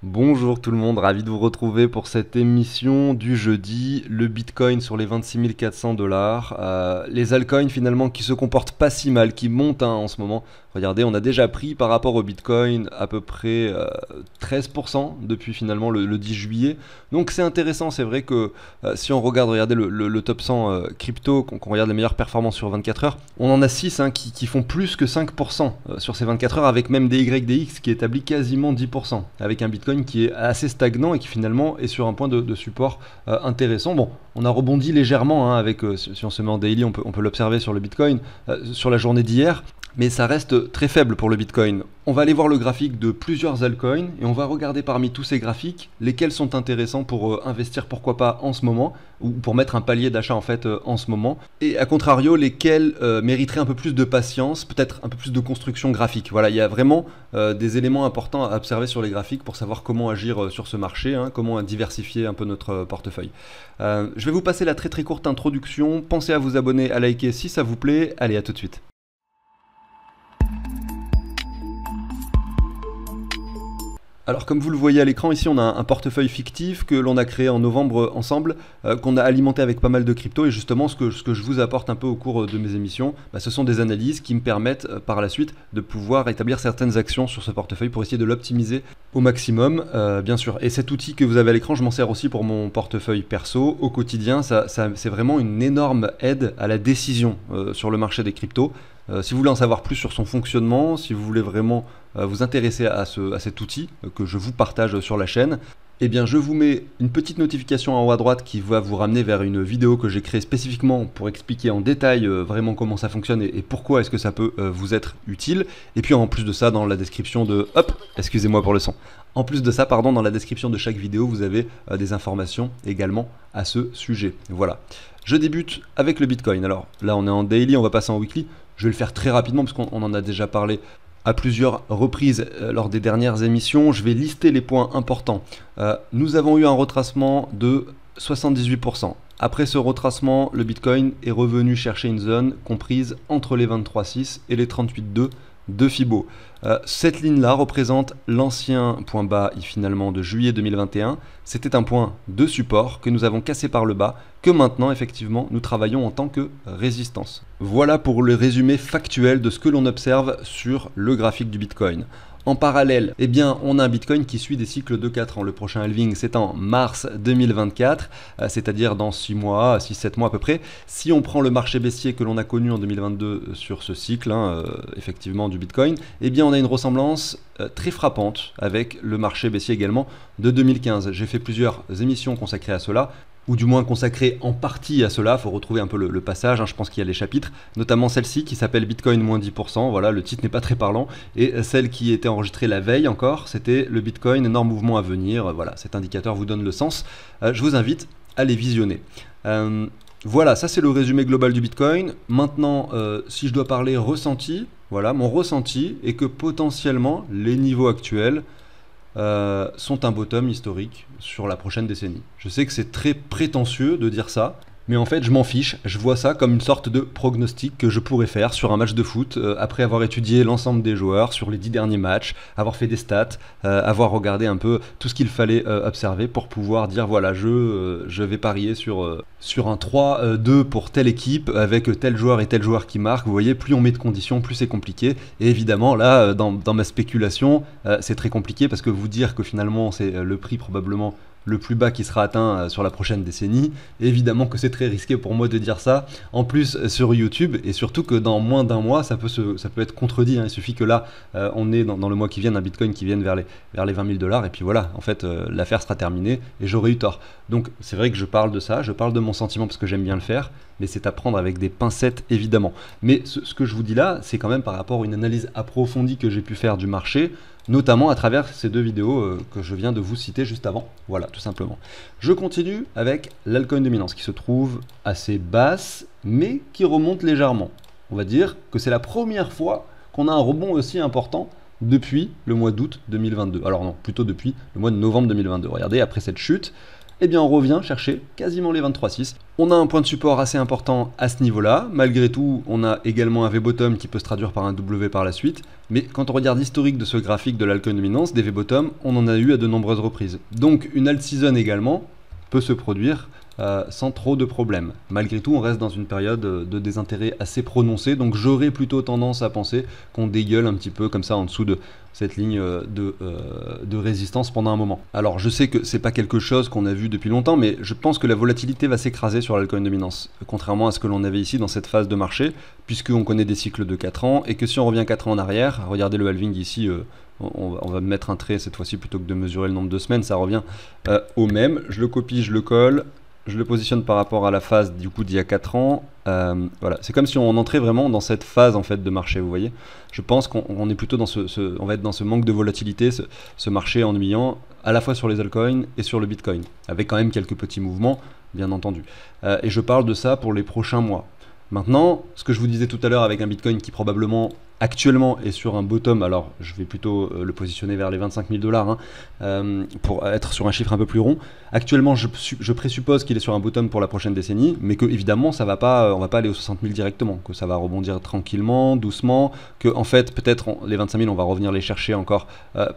Bonjour tout le monde, ravi de vous retrouver pour cette émission du jeudi, le Bitcoin sur les 26 400 dollars, les altcoins finalement qui se comportent pas si mal, qui montent en ce moment. Regardez, on a déjà pris par rapport au Bitcoin à peu près 13% depuis finalement le 10 juillet. Donc c'est intéressant, c'est vrai que si on regarde, regardez le top 100 crypto, qu'on regarde les meilleures performances sur 24 heures, on en a 6 qui font plus que 5% sur ces 24 heures, avec même des YDX qui établit quasiment 10%, avec un Bitcoin qui est assez stagnant et qui finalement est sur un point de support intéressant. Bon, on a rebondi légèrement avec, si on se met en daily, on peut l'observer sur le Bitcoin, sur la journée d'hier. Mais ça reste très faible pour le Bitcoin. On va aller voir le graphique de plusieurs altcoins et on va regarder parmi tous ces graphiques lesquels sont intéressants pour investir, pourquoi pas en ce moment, ou pour mettre un palier d'achat en fait en ce moment. Et à contrario, lesquels mériteraient un peu plus de patience, peut-être un peu plus de construction graphique. Voilà, il y a vraiment des éléments importants à observer sur les graphiques pour savoir comment agir sur ce marché, comment diversifier un peu notre portefeuille. Je vais vous passer la très très courte introduction. Pensez à vous abonner, à liker si ça vous plaît. Allez, à tout de suite. Alors comme vous le voyez à l'écran, ici on a un portefeuille fictif que l'on a créé en novembre ensemble, qu'on a alimenté avec pas mal de crypto, et justement ce que je vous apporte un peu au cours de mes émissions, ce sont des analyses qui me permettent par la suite de pouvoir établir certaines actions sur ce portefeuille pour essayer de l'optimiser au maximum, bien sûr. Et cet outil que vous avez à l'écran, je m'en sers aussi pour mon portefeuille perso au quotidien. C'est vraiment une énorme aide à la décision sur le marché des cryptos. Si vous voulez en savoir plus sur son fonctionnement, si vous voulez vraiment vous intéresser à cet outil que je vous partage sur la chaîne, eh bien je vous mets une petite notification en haut à droite qui va vous ramener vers une vidéo que j'ai créée spécifiquement pour expliquer en détail vraiment comment ça fonctionne et pourquoi est-ce que ça peut vous être utile. Et puis en plus de ça, dans la description de... Hop, excusez-moi pour le son. En plus de ça, pardon, dans la description de chaque vidéo, vous avez des informations également à ce sujet. Voilà. Je débute avec le Bitcoin. Alors là, on est en daily, on va passer en weekly. Je vais le faire très rapidement parce qu'on en a déjà parlé à plusieurs reprises lors des dernières émissions. Je vais lister les points importants. Nous avons eu un retracement de 78%. Après ce retracement, le Bitcoin est revenu chercher une zone comprise entre les 23,6 et les 38,2 de Fibo. Cette ligne-là représente l'ancien point bas finalement de juillet 2021. C'était un point de support que nous avons cassé par le bas, que maintenant effectivement nous travaillons en tant que résistance. Voilà pour le résumé factuel de ce que l'on observe sur le graphique du Bitcoin. En parallèle, eh bien, on a un Bitcoin qui suit des cycles de 4 ans. Le prochain halving, c'est en mars 2024, c'est-à-dire dans 6 mois, 6-7 mois à peu près. Si on prend le marché baissier que l'on a connu en 2022 sur ce cycle, effectivement, du Bitcoin, eh bien, on a une ressemblance très frappante avec le marché baissier également de 2015. J'ai fait plusieurs émissions consacrées à cela, ou du moins consacré en partie à cela. Il faut retrouver un peu le passage, je pense qu'il y a les chapitres, notamment celle-ci qui s'appelle Bitcoin moins 10%, voilà, le titre n'est pas très parlant, et celle qui était enregistrée la veille encore, c'était le Bitcoin, énorme mouvement à venir, voilà, cet indicateur vous donne le sens. Je vous invite à les visionner. Voilà, ça c'est le résumé global du Bitcoin. Maintenant, si je dois parler ressenti, voilà, mon ressenti est que potentiellement les niveaux actuels sont un bottom historique sur la prochaine décennie. Je sais que c'est très prétentieux de dire ça, mais en fait je m'en fiche, je vois ça comme une sorte de prognostic que je pourrais faire sur un match de foot après avoir étudié l'ensemble des joueurs sur les 10 derniers matchs, avoir fait des stats, avoir regardé un peu tout ce qu'il fallait observer pour pouvoir dire voilà, je vais parier sur un 3-2 pour telle équipe avec tel joueur et tel joueur qui marque. Vous voyez, plus on met de conditions, plus c'est compliqué. Et évidemment là, dans ma spéculation, c'est très compliqué parce que vous dire que finalement c'est le prix probablement le plus bas qui sera atteint sur la prochaine décennie. Évidemment que c'est très risqué pour moi de dire ça, en plus sur YouTube, et surtout que dans moins d'un mois, ça peut être contredit. Il suffit que là, on est dans le mois qui vient, un Bitcoin qui vienne vers les 20 000 dollars, et puis voilà, en fait, l'affaire sera terminée, et j'aurai eu tort. Donc c'est vrai que je parle de ça, je parle de mon sentiment parce que j'aime bien le faire, mais c'est à prendre avec des pincettes évidemment. Mais ce que je vous dis là, c'est quand même par rapport à une analyse approfondie que j'ai pu faire du marché, notamment à travers ces deux vidéos que je viens de vous citer juste avant. Voilà, tout simplement. Je continue avec l'altcoin dominance qui se trouve assez basse, mais qui remonte légèrement. On va dire que c'est la première fois qu'on a un rebond aussi important depuis le mois d'août 2022. Alors non, plutôt depuis le mois de novembre 2022. Regardez, après cette chute, eh bien on revient chercher quasiment les 23,6. On a un point de support assez important à ce niveau-là. Malgré tout, on a également un V-bottom qui peut se traduire par un W par la suite. Mais quand on regarde l'historique de ce graphique de l'altcoin dominance, des V-bottom, on en a eu à de nombreuses reprises. Donc une alt season également peut se produire sans trop de problèmes. Malgré tout, on reste dans une période de désintérêt assez prononcé, donc j'aurais plutôt tendance à penser qu'on dégueule un petit peu comme ça en dessous de cette ligne de résistance pendant un moment. Alors je sais que c'est pas quelque chose qu'on a vu depuis longtemps, mais je pense que la volatilité va s'écraser sur l'altcoin dominance, contrairement à ce que l'on avait ici dans cette phase de marché, puisqu'on connaît des cycles de 4 ans, et que si on revient 4 ans en arrière, regardez le halving ici, on va mettre un trait cette fois-ci plutôt que de mesurer le nombre de semaines, ça revient au même. Je le copie, je le colle, je le positionne par rapport à la phase du coup d'il y a 4 ans. Voilà, c'est comme si on entrait vraiment dans cette phase en fait de marché, vous voyez. Je pense qu'on est plutôt dans on va être dans ce manque de volatilité, ce marché ennuyant, à la fois sur les altcoins et sur le Bitcoin, avec quand même quelques petits mouvements, bien entendu. Et je parle de ça pour les prochains mois. Maintenant, ce que je vous disais tout à l'heure avec un Bitcoin qui probablement actuellement est sur un bottom, alors je vais plutôt le positionner vers les 25 000 $, pour être sur un chiffre un peu plus rond. Actuellement, je présuppose qu'il est sur un bottom pour la prochaine décennie, mais que évidemment, on va pas aller aux 60 000 directement, que ça va rebondir tranquillement, doucement, que en fait, peut-être les 25 000, on va revenir les chercher encore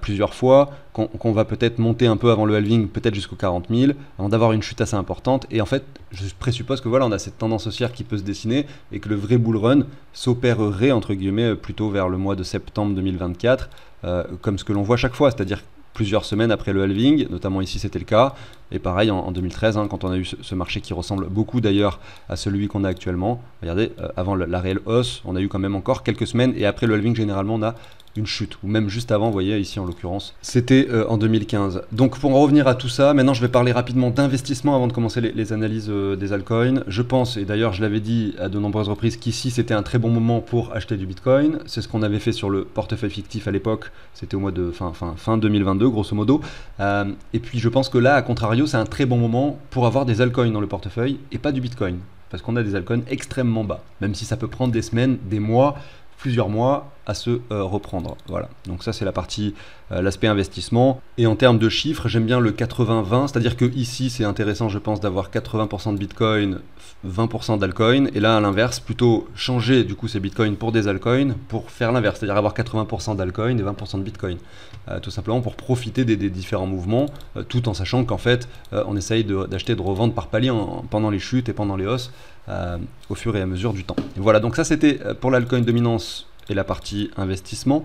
plusieurs fois, qu'on va peut-être monter un peu avant le halving, peut-être jusqu'aux 40 000, avant d'avoir une chute assez importante. Et en fait, je présuppose que voilà, on a cette tendance haussière qui peut se dessiner et que le vrai bull run s'opérerait entre guillemets plutôt vers le mois de septembre 2024, comme ce que l'on voit chaque fois, c'est-à-dire plusieurs semaines après le halving, notamment ici c'était le cas, et pareil en 2013, quand on a eu ce marché qui ressemble beaucoup d'ailleurs à celui qu'on a actuellement. Regardez, avant la réelle hausse, on a eu quand même encore quelques semaines, et après le halving généralement on a une chute, ou même juste avant, vous voyez ici en l'occurrence, c'était en 2015. Donc pour en revenir à tout ça, maintenant je vais parler rapidement d'investissement avant de commencer les analyses des altcoins. Je pense, et d'ailleurs je l'avais dit à de nombreuses reprises, qu'ici c'était un très bon moment pour acheter du Bitcoin. C'est ce qu'on avait fait sur le portefeuille fictif à l'époque, c'était au mois de fin 2022 grosso modo. Et puis je pense que là, à contrario, c'est un très bon moment pour avoir des altcoins dans le portefeuille et pas du Bitcoin, parce qu'on a des altcoins extrêmement bas, même si ça peut prendre des semaines, des mois, plusieurs mois à se reprendre. Voilà, donc ça c'est la partie, l'aspect investissement. Et en termes de chiffres, j'aime bien le 80-20, c'est-à-dire que ici c'est intéressant je pense d'avoir 80% de Bitcoin, 20% d'altcoin, et là à l'inverse, plutôt changer du coup ces Bitcoins pour des altcoins pour faire l'inverse, c'est-à-dire avoir 80% d'altcoin et 20% de Bitcoin. Tout simplement pour profiter des différents mouvements, tout en sachant qu'en fait on essaye d'acheter et de revendre par palier pendant les chutes et pendant les hausses, au fur et à mesure du temps. Et voilà, donc ça c'était pour l'altcoin dominance et la partie investissement.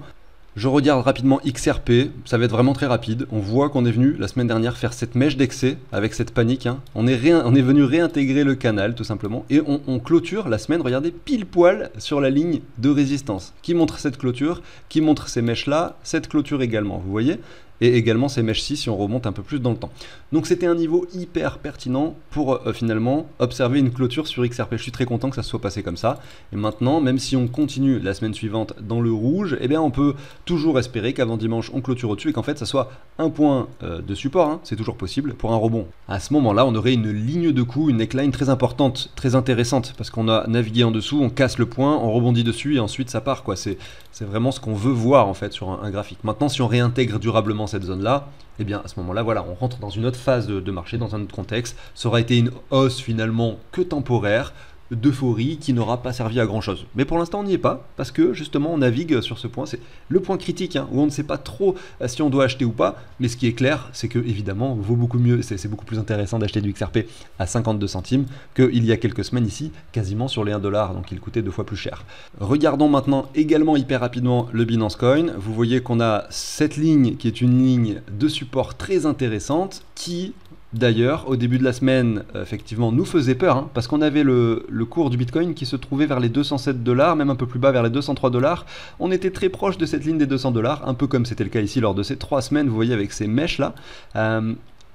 Je regarde rapidement XRP, ça va être vraiment très rapide. On voit qu'on est venu la semaine dernière faire cette mèche d'excès avec cette panique. On est venu réintégrer le canal tout simplement, et on clôture la semaine, regardez, pile poil sur la ligne de résistance. Qui montre cette clôture, qui montre ces mèches là, cette clôture également, vous voyez, et également ces mèches-ci si on remonte un peu plus dans le temps. Donc c'était un niveau hyper pertinent pour finalement observer une clôture sur XRP. Je suis très content que ça se soit passé comme ça. Et maintenant, même si on continue la semaine suivante dans le rouge, eh bien on peut toujours espérer qu'avant dimanche on clôture au-dessus et qu'en fait ça soit un point de support, c'est toujours possible pour un rebond. À ce moment-là, on aurait une ligne de coup, une neckline très importante, très intéressante, parce qu'on a navigué en dessous, on casse le point, on rebondit dessus et ensuite ça part, quoi. C'est vraiment ce qu'on veut voir en fait sur un graphique. Maintenant, si on réintègre durablement cette zone-là, et bien à ce moment-là, voilà, on rentre dans une autre phase de marché, dans un autre contexte. Ça aura été une hausse finalement que temporaire, d'euphorie qui n'aura pas servi à grand chose. Mais pour l'instant on n'y est pas, parce que justement on navigue sur ce point, c'est le point critique, où on ne sait pas trop si on doit acheter ou pas, mais ce qui est clair c'est que évidemment vaut beaucoup mieux, c'est beaucoup plus intéressant d'acheter du XRP à 52 centimes qu'il y a quelques semaines ici, quasiment sur les 1 $, donc il coûtait 2 fois plus cher. Regardons maintenant également hyper rapidement le Binance Coin. Vous voyez qu'on a cette ligne qui est une ligne de support très intéressante qui, d'ailleurs, au début de la semaine, effectivement, nous faisait peur, parce qu'on avait le cours du Bitcoin qui se trouvait vers les 207 $, même un peu plus bas, vers les 203 $. On était très proche de cette ligne des 200 $, un peu comme c'était le cas ici lors de ces 3 semaines, vous voyez, avec ces mèches-là.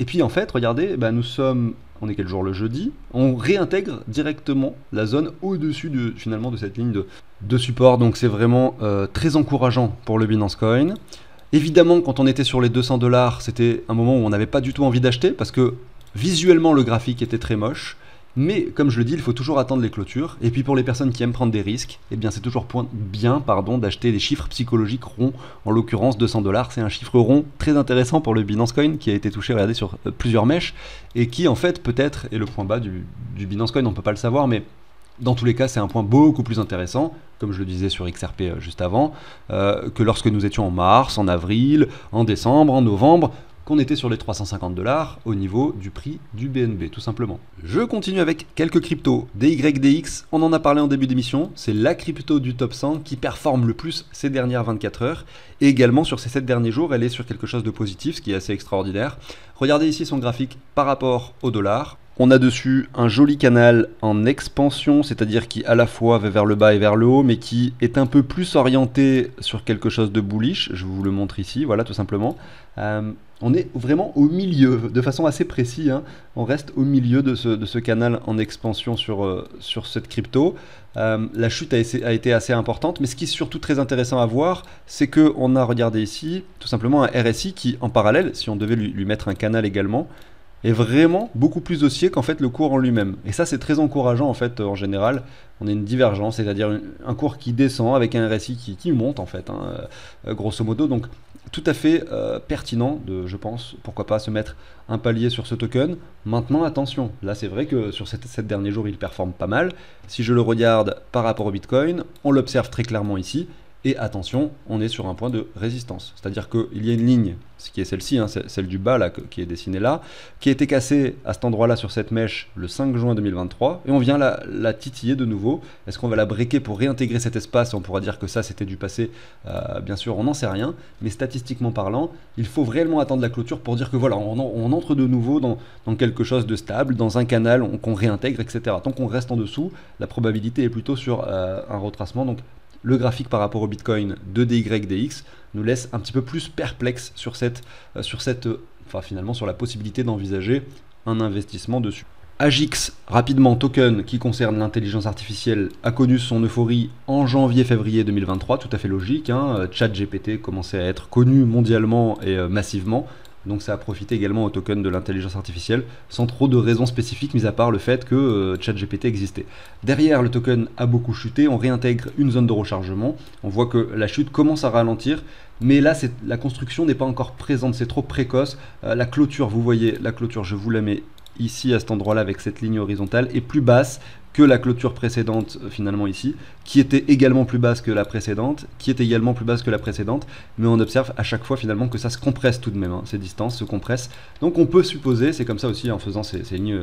Et puis, en fait, regardez, on est quel jour? Le jeudi. On réintègre directement la zone au-dessus finalement de cette ligne de support. Donc, c'est vraiment très encourageant pour le Binance Coin. Évidemment, quand on était sur les 200 $, c'était un moment où on n'avait pas du tout envie d'acheter parce que visuellement le graphique était très moche. Mais comme je le dis, il faut toujours attendre les clôtures. Et puis pour les personnes qui aiment prendre des risques, eh bien c'est toujours bien d'acheter des chiffres psychologiques ronds. En l'occurrence 200 $, c'est un chiffre rond très intéressant pour le Binance Coin qui a été touché, regardez, sur plusieurs mèches et qui en fait peut-être est le point bas du Binance Coin, on ne peut pas le savoir, mais dans tous les cas c'est un point beaucoup plus intéressant, comme je le disais sur XRP juste avant, que lorsque nous étions en mars, en avril, en décembre, en novembre, qu'on était sur les 350 $ au niveau du prix du BNB, tout simplement. Je continue avec quelques cryptos. DYDX, on en a parlé en début d'émission, c'est la crypto du top 100 qui performe le plus ces dernières 24 heures. Et également sur ces 7 derniers jours, elle est sur quelque chose de positif, ce qui est assez extraordinaire. Regardez ici son graphique par rapport au dollar. On a dessus un joli canal en expansion, c'est-à-dire qui à la fois va vers le bas et vers le haut, mais qui est un peu plus orienté sur quelque chose de bullish. Je vous le montre ici, voilà, tout simplement. On est vraiment au milieu, de façon assez précise, hein. On reste au milieu de ce canal en expansion sur cette crypto. La chute a été assez importante, mais ce qui est surtout très intéressant à voir, c'est qu'on a, regardé ici, tout simplement un RSI qui, en parallèle, si on devait lui mettre un canal également, est vraiment beaucoup plus haussier qu'en fait le cours en lui-même. Et ça c'est très encourageant en fait en général. On a une divergence, c'est-à-dire un cours qui descend avec un RSI qui monte en fait, hein, grosso modo. Donc tout à fait pertinent je pense, pourquoi pas se mettre un palier sur ce token. Maintenant attention, là c'est vrai que sur ces 7 derniers jours il performe pas mal. Si je le regarde par rapport au Bitcoin, on l'observe très clairement ici. Et attention, on est sur un point de résistance. C'est-à-dire qu'il y a une ligne, ce qui est celle-ci, hein, celle du bas là, qui est dessinée là, qui a été cassée à cet endroit-là sur cette mèche le 5 juin 2023. Et on vient la titiller de nouveau. Est-ce qu'on va la breaker pour réintégrer cet espace? On pourra dire que ça, c'était du passé. Bien sûr, on n'en sait rien. Mais statistiquement parlant, il faut réellement attendre la clôture pour dire que voilà, on entre de nouveau dans quelque chose de stable, dans un canal qu'on réintègre, etc. Tant qu'on reste en dessous, la probabilité est plutôt sur un retracement. Donc, le graphique par rapport au Bitcoin de DYDX nous laisse un petit peu plus perplexe finalement sur la possibilité d'envisager un investissement dessus. Agix, rapidement, token qui concerne l'intelligence artificielle, a connu son euphorie en janvier-février 2023, tout à fait logique, hein. ChatGPT commençait à être connu mondialement et massivement. Donc ça a profité également au token de l'intelligence artificielle, sans trop de raisons spécifiques, mis à part le fait que ChatGPT existait. Derrière, le token a beaucoup chuté, on réintègre une zone de rechargement, on voit que la chute commence à ralentir, mais là, la construction n'est pas encore présente, c'est trop précoce. La clôture, vous voyez, la clôture, je vous la mets ici à cet endroit-là avec cette ligne horizontale, est plus basse que la clôture précédente finalement ici, qui était également plus basse que la précédente, mais on observe à chaque fois finalement que ça se compresse tout de même, hein, ces distances se compressent. Donc on peut supposer, c'est comme ça aussi en faisant ces lignes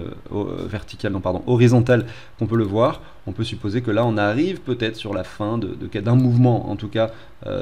horizontales qu'on peut le voir, on peut supposer que là on arrive peut-être sur la fin d'un mouvement en tout cas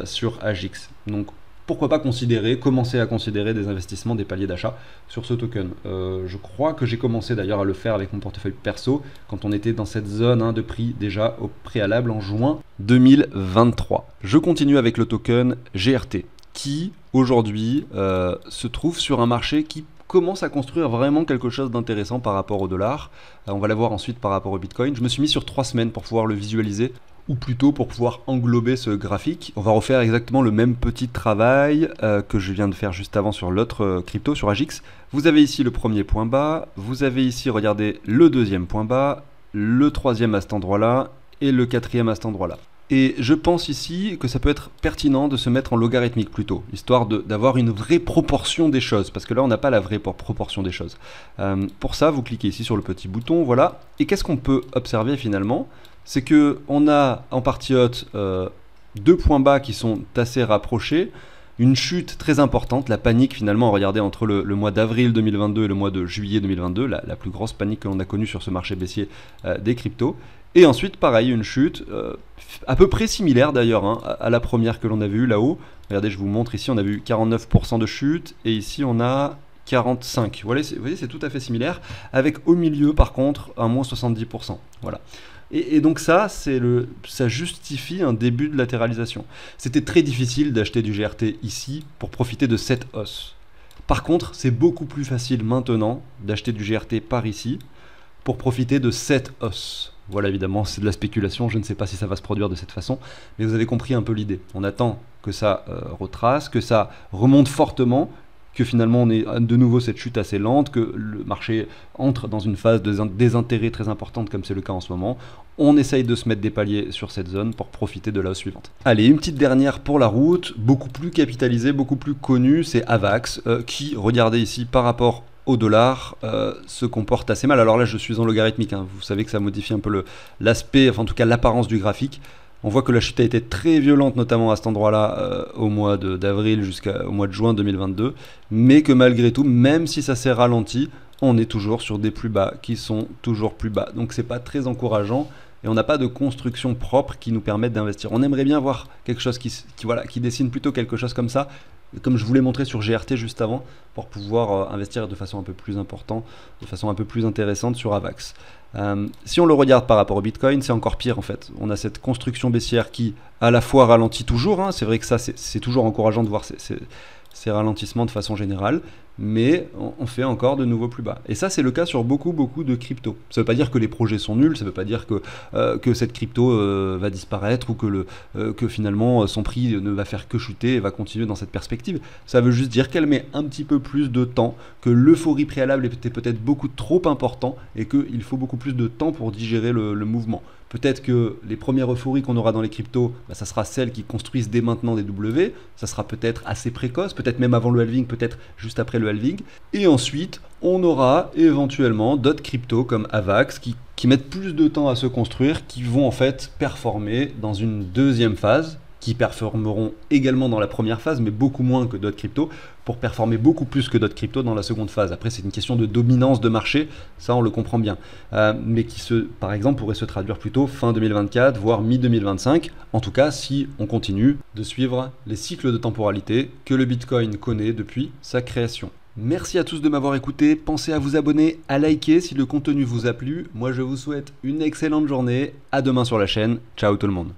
sur Agix. Donc pourquoi pas commencer à considérer des investissements, des paliers d'achat sur ce token. Je crois que j'ai commencé d'ailleurs à le faire avec mon portefeuille perso quand on était dans cette zone, hein, de prix déjà au préalable en juin 2023. Je continue avec le token GRT qui aujourd'hui se trouve sur un marché qui commence à construire vraiment quelque chose d'intéressant par rapport au dollar. On va la voir ensuite par rapport au Bitcoin. Je me suis mis sur 3 semaines pour pouvoir le visualiser, ou plutôt pour pouvoir englober ce graphique. On va refaire exactement le même petit travail que je viens de faire juste avant sur l'autre crypto, sur Agix. Vous avez ici le premier point bas, vous avez ici, regardez, le deuxième point bas, le troisième à cet endroit-là, et le quatrième à cet endroit-là. Et je pense ici que ça peut être pertinent de se mettre en logarithmique plutôt, histoire d'avoir une vraie proportion des choses, parce que là on n'a pas la vraie proportion des choses. Pour ça, vous cliquez ici sur le petit bouton, voilà. Et qu'est-ce qu'on peut observer finalement? C'est qu'on a en partie haute 2 points bas qui sont assez rapprochés, une chute très importante, la panique finalement, regardez, entre le mois d'avril 2022 et le mois de juillet 2022, la plus grosse panique que l'on a connue sur ce marché baissier des cryptos. Et ensuite, pareil, une chute à peu près similaire d'ailleurs, hein, à la première que l'on a vue là-haut. Regardez, je vous montre ici, on a vu 49% de chute, et ici on a 45. Vous voyez, c'est tout à fait similaire, avec au milieu par contre un moins 70%. Voilà. Et donc ça justifie un début de latéralisation. C'était très difficile d'acheter du GRT ici pour profiter de cette hausse. Par contre, c'est beaucoup plus facile maintenant d'acheter du GRT par ici pour profiter de cette hausse. Voilà, évidemment, c'est de la spéculation, je ne sais pas si ça va se produire de cette façon, mais vous avez compris un peu l'idée. On attend que ça retrace, que ça remonte fortement, que finalement on est de nouveau cette chute assez lente, que le marché entre dans une phase de désintérêt très importante comme c'est le cas en ce moment. On essaye de se mettre des paliers sur cette zone pour profiter de la hausse suivante. Allez, une petite dernière pour la route, beaucoup plus capitalisée, beaucoup plus connue, c'est Avax, qui, regardez ici, par rapport au dollar, se comporte assez mal. Alors là, je suis en logarithmique, hein. Vous savez que ça modifie un peu l'aspect, enfin en tout cas l'apparence du graphique. On voit que la chute a été très violente, notamment à cet endroit-là, au mois d'avril jusqu'au mois de juin 2022, mais que malgré tout, même si ça s'est ralenti, on est toujours sur des plus bas qui sont toujours plus bas. Donc c'est pas très encourageant et on n'a pas de construction propre qui nous permette d'investir. On aimerait bien voir quelque chose qui dessine plutôt quelque chose comme ça, comme je vous l'ai montré sur GRT juste avant, pour pouvoir investir de façon un peu plus importante, de façon un peu plus intéressante sur Avax. Si on le regarde par rapport au Bitcoin, c'est encore pire en fait. On a cette construction baissière qui à la fois ralentit toujours, hein. C'est vrai que ça c'est toujours encourageant de voir ces ralentissements de façon générale, mais on fait encore de nouveaux plus bas. Et ça c'est le cas sur beaucoup de cryptos. Ça ne veut pas dire que les projets sont nuls, ça ne veut pas dire que cette crypto va disparaître ou que finalement son prix ne va faire que chuter et va continuer dans cette perspective. Ça veut juste dire qu'elle met un petit peu plus de temps, que l'euphorie préalable était peut-être beaucoup trop important et qu'il faut beaucoup plus de temps pour digérer le mouvement. Peut-être que les premières euphories qu'on aura dans les cryptos, ça sera celles qui construisent dès maintenant des W, ça sera peut-être assez précoce, peut-être même avant le halving, peut-être juste après le halving. Et ensuite, on aura éventuellement d'autres cryptos comme Avax qui mettent plus de temps à se construire, qui vont en fait performer dans une deuxième phase, qui performeront également dans la première phase, mais beaucoup moins que d'autres cryptos, pour performer beaucoup plus que d'autres cryptos dans la seconde phase. Après, c'est une question de dominance de marché, ça on le comprend bien, mais qui par exemple, pourrait se traduire plutôt fin 2024, voire mi-2025, en tout cas si on continue de suivre les cycles de temporalité que le Bitcoin connaît depuis sa création. Merci à tous de m'avoir écouté, pensez à vous abonner, à liker si le contenu vous a plu. Moi je vous souhaite une excellente journée, à demain sur la chaîne, ciao tout le monde.